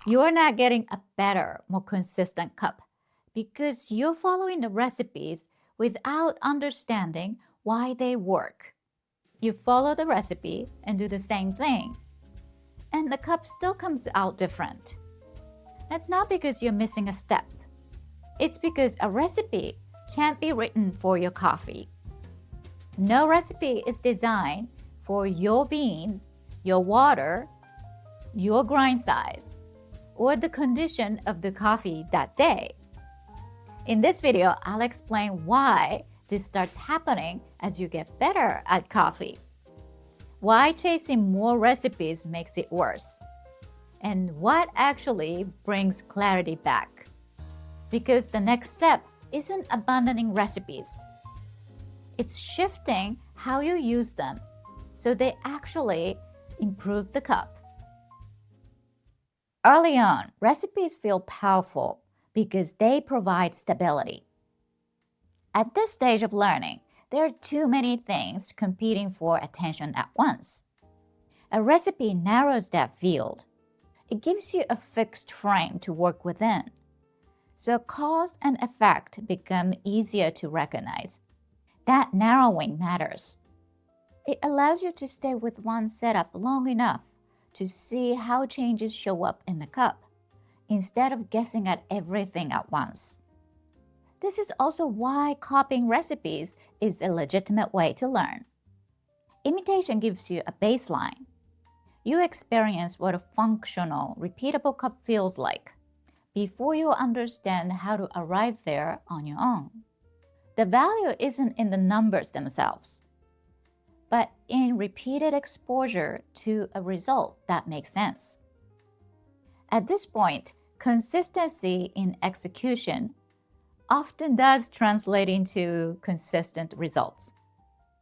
You're not getting a better, more consistent cup because you're following the recipes without understanding why they work. You follow the recipe and do the same thing, and the cup still comes out different. That's not because you're missing a step. It's because a recipe can't be written for your coffee. No recipe is designed for your beans, your water, your grind size, or the condition of the coffee that day. In this video, I'll explain why this starts happening as you get better at coffee, why chasing more recipes makes it worse, and what actually brings clarity back. Because the next step isn't abandoning recipes. It's shifting how you use them so they actually improve the cup. Early on, recipes feel powerful because they provide stability. At this stage of learning, there are too many things competing for attention at once. A recipe narrows that field. It gives you a fixed frame to work within. So cause and effect become easier to recognize. That narrowing matters. It allows you to stay with one setup long enough to see how changes show up in the cup, instead of guessing at everything at once. This is also why copying recipes is a legitimate way to learn. Imitation gives you a baseline. You experience what a functional, repeatable cup feels like before you understand how to arrive there on your own. The value isn't in the numbers themselves, but in repeated exposure to a result that makes sense. At this point, consistency in execution often does translate into consistent results.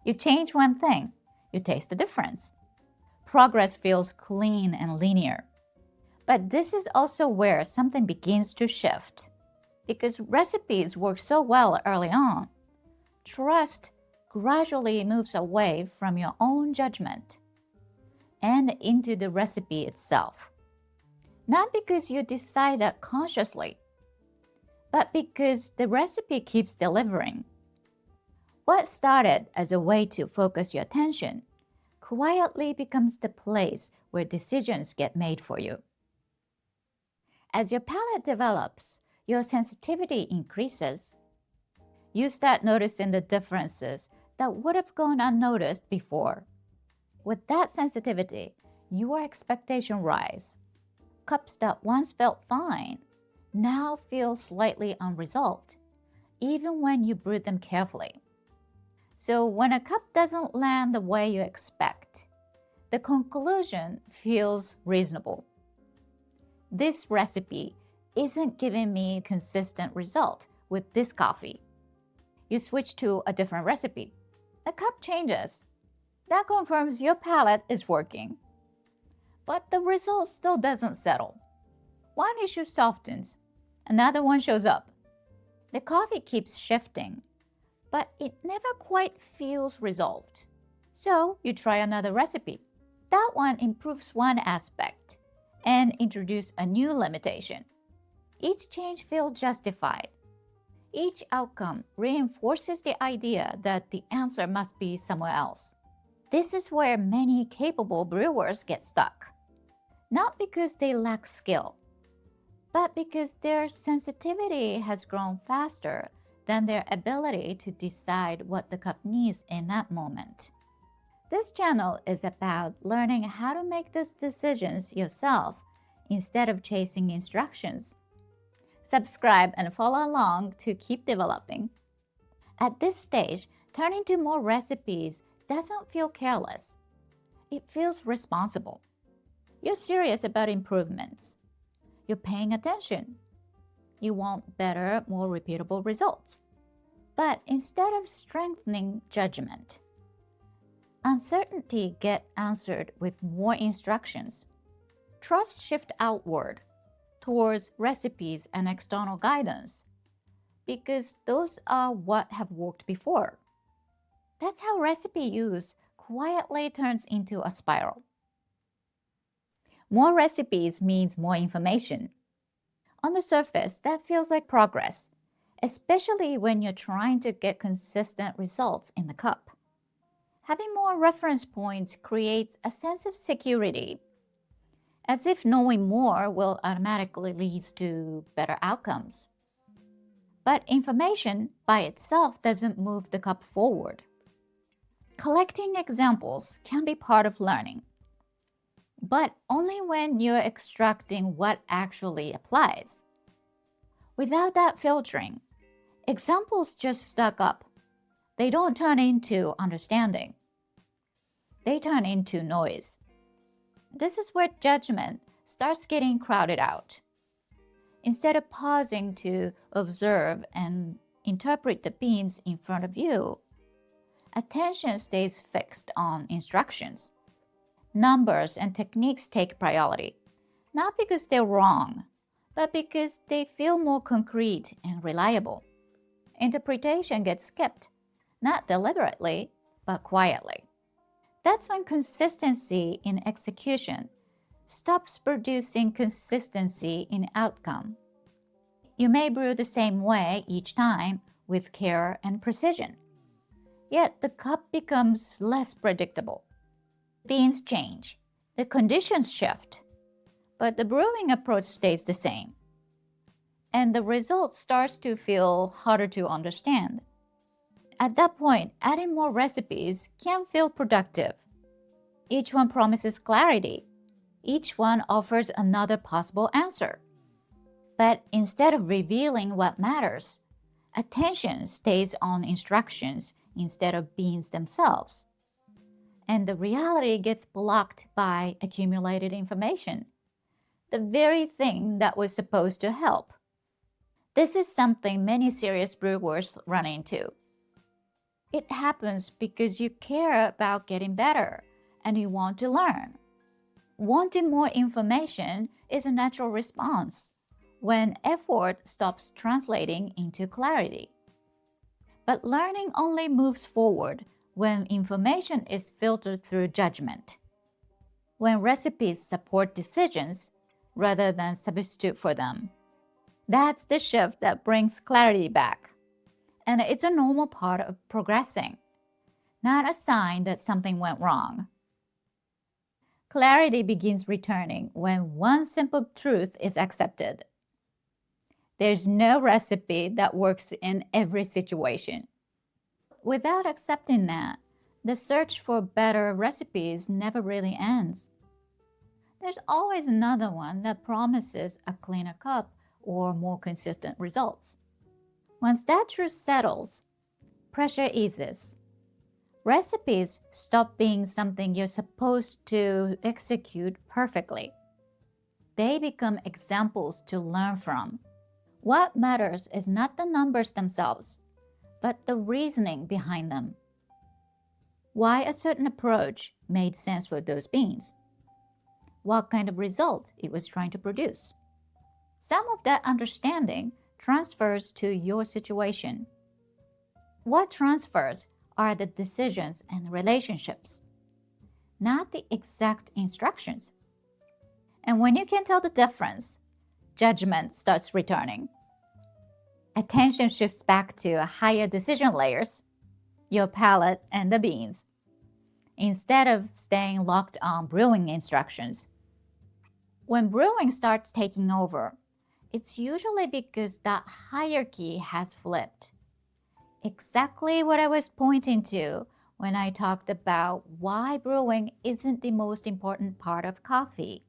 You change one thing, you taste the difference. Progress feels clean and linear. But this is also where something begins to shift. Because recipes work so well early on, trust gradually moves away from your own judgment and into the recipe itself. Not because you decide that consciously, but because the recipe keeps delivering. What started as a way to focus your attention quietly becomes the place where decisions get made for you. As your palate develops, your sensitivity increases. You start noticing the differences that would have gone unnoticed before. With that sensitivity, your expectations rise. Cups that once felt fine now feel slightly unresolved, even when you brew them carefully. So when a cup doesn't land the way you expect, the conclusion feels reasonable. This recipe isn't giving me a consistent result with this coffee. You switch to a different recipe. The cup changes. That confirms your palate is working. But the result still doesn't settle. One issue softens, another one shows up. The coffee keeps shifting, but it never quite feels resolved. So you try another recipe. That one improves one aspect and introduces a new limitation. Each change feels justified. Each outcome reinforces the idea that the answer must be somewhere else. This is where many capable brewers get stuck. Not because they lack skill, but because their sensitivity has grown faster than their ability to decide what the cup needs in that moment. This channel is about learning how to make these decisions yourself instead of chasing instructions. Subscribe and follow along to keep developing. At this stage, turning to more recipes doesn't feel careless. It feels responsible. You're serious about improvements. You're paying attention. You want better, more repeatable results. But instead of strengthening judgment, uncertainty gets answered with more instructions. Trust shifts outward towards recipes and external guidance because those are what have worked before. That's how recipe use quietly turns into a spiral. More recipes means more information. On the surface, that feels like progress, especially when you're trying to get consistent results in the cup. Having more reference points creates a sense of security, as if knowing more will automatically lead to better outcomes. But information by itself doesn't move the cup forward. Collecting examples can be part of learning, but only when you're extracting what actually applies. Without that filtering, examples just stack up. They don't turn into understanding. They turn into noise. This is where judgment starts getting crowded out. Instead of pausing to observe and interpret the beans in front of you, attention stays fixed on instructions. Numbers and techniques take priority, not because they're wrong, but because they feel more concrete and reliable. Interpretation gets skipped, not deliberately, but quietly. That's when consistency in execution stops producing consistency in outcome. You may brew the same way each time with care and precision, yet the cup becomes less predictable. Beans change, the conditions shift, but the brewing approach stays the same. And the result starts to feel harder to understand. At that point, adding more recipes can feel productive. Each one promises clarity. Each one offers another possible answer. But instead of revealing what matters, attention stays on instructions instead of beans themselves. And the reality gets blocked by accumulated information, the very thing that was supposed to help. This is something many serious brewers run into. It happens because you care about getting better and you want to learn. Wanting more information is a natural response when effort stops translating into clarity. But learning only moves forward when information is filtered through judgment. When recipes support decisions rather than substitute for them. That's the shift that brings clarity back. And it's a normal part of progressing, not a sign that something went wrong. Clarity begins returning when one simple truth is accepted. There's no recipe that works in every situation. Without accepting that, the search for better recipes never really ends. There's always another one that promises a cleaner cup or more consistent results. Once that truth settles, pressure eases. Recipes stop being something you're supposed to execute perfectly. They become examples to learn from. What matters is not the numbers themselves, but the reasoning behind them. Why a certain approach made sense for those beans. What kind of result it was trying to produce. Some of that understanding transfers to your situation. What transfers are the decisions and relationships, not the exact instructions. And when you can tell the difference, judgment starts returning. Attention shifts back to higher decision layers, your palate and the beans, instead of staying locked on brewing instructions. When brewing starts taking over, it's usually because that hierarchy has flipped. Exactly what I was pointing to when I talked about why brewing isn't the most important part of coffee.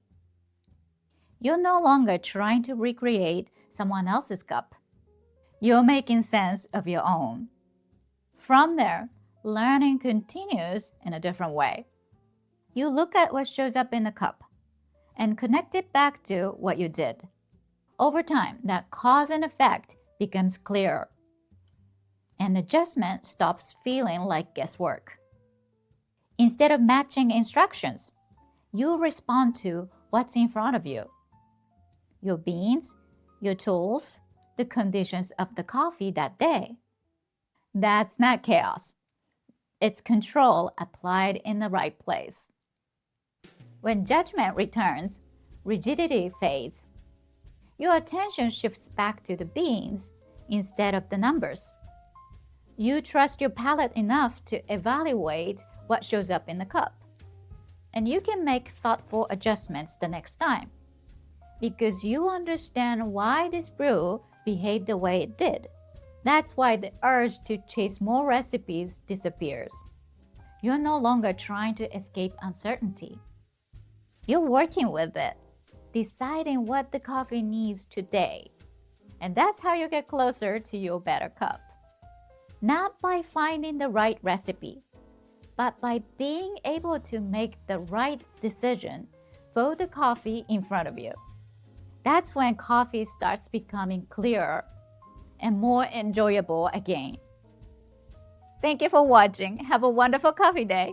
You're no longer trying to recreate someone else's cup. You're making sense of your own. From there, learning continues in a different way. You look at what shows up in the cup and connect it back to what you did. Over time, that cause and effect becomes clearer. And adjustment stops feeling like guesswork. Instead of matching instructions, you respond to what's in front of you. Your beans, your tools, the conditions of the coffee that day. That's not chaos. It's control applied in the right place. When judgment returns, rigidity fades. Your attention shifts back to the beans instead of the numbers. You trust your palate enough to evaluate what shows up in the cup. And you can make thoughtful adjustments the next time because you understand why this brew behaved the way it did. That's why the urge to chase more recipes disappears. You're no longer trying to escape uncertainty. You're working with it, deciding what the coffee needs today. And that's how you get closer to your better cup. Not by finding the right recipe, but by being able to make the right decision for the coffee in front of you. That's when coffee starts becoming clearer and more enjoyable again. Thank you for watching. Have a wonderful coffee day.